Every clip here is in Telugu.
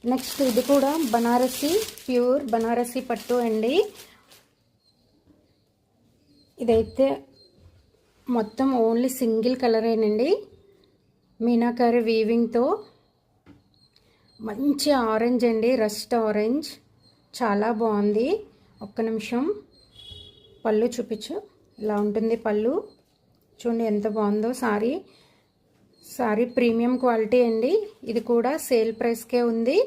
నెక్స్ట్ ఇది కూడా బనారసి, ప్యూర్ బనారసి పట్టు అండి. ఇదైతే మొత్తం ఓన్లీ సింగిల్ కలరేనండి. మీనాకారి వీవింగ్తో మంచి ఆరెంజ్ అండి, రస్ట్ ఆరెంజ్, చాలా బాగుంది. ఒక్క నిమిషం పళ్ళు చూపించు. ఇలా ఉంటుంది పళ్ళు, చూడండి ఎంత బాగుందో. సారీ ప్రీమియం క్వాలిటీ అండి. ఇది కూడా సేల్ ప్రైస్కే ఉంది.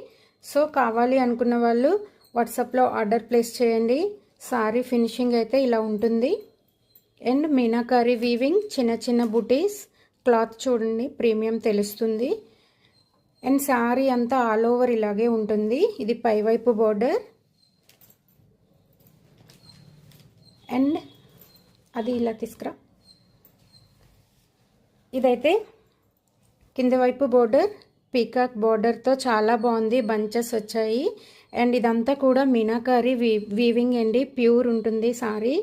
సో కావాలి అనుకున్న వాళ్ళు వాట్సాప్లో ఆర్డర్ ప్లేస్ చేయండి. సారీ ఫినిషింగ్ అయితే ఇలా ఉంటుంది. అండ్ మీనాకారి వీవింగ్, చిన్న చిన్న బుటీస్, క్లాత్ చూడండి ప్రీమియం తెలుస్తుంది. అండ్ సారీ అంతా ఆల్ ఓవర్ ఇలాగే ఉంటుంది. ఇది పైవైపు బోర్డర్ అండ్ అది ఇలా తీసుకురా. ఇదైతే కింద వైపు బోర్డర్ పీకాక్ బోర్డర్తో చాలా బాగుంది. బంచెస్ వచ్చాయి. అండ్ ఇదంతా కూడా మీనాకారి వీవింగ్ అండి, ప్యూర్ ఉంటుంది సారీ.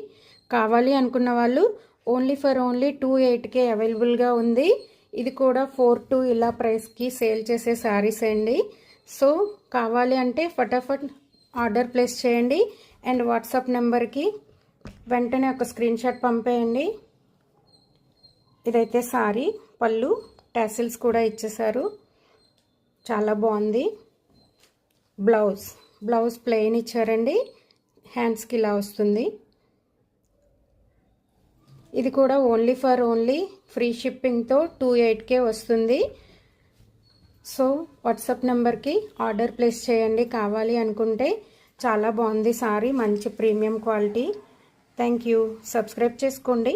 కావాలి అనుకున్న వాళ్ళు ఓన్లీ 280కే అవైలబుల్గా ఉంది. ఇది కూడా 4 ఇలా ప్రైస్కి సేల్ చేసే శారీస్ అండి. సో కావాలి అంటే ఫటాఫట్ ఆర్డర్ ప్లేస్ చేయండి. అండ్ వాట్సాప్ నెంబర్కి వెంటనే ఒక స్క్రీన్ షాట్ పంపేయండి. ఇదైతే సారీ, పళ్ళు టాసిల్స్ కూడా ఇచ్చేసారు, చాలా బాగుంది. బ్లౌజ్ ప్లెయిన్ ఇచ్చారండి, హ్యాండ్స్కి ఇలా వస్తుంది. ఇది కూడా ఓన్లీ ఫ్రీ షిప్పింగ్తో 280కే వస్తుంది. సో వాట్సాప్ నెంబర్కి ఆర్డర్ ప్లేస్ చేయండి కావాలి అనుకుంటే. చాలా బాగుంది సారీ, మంచి premium quality. Thank you. Subscribe చేసుకోండి.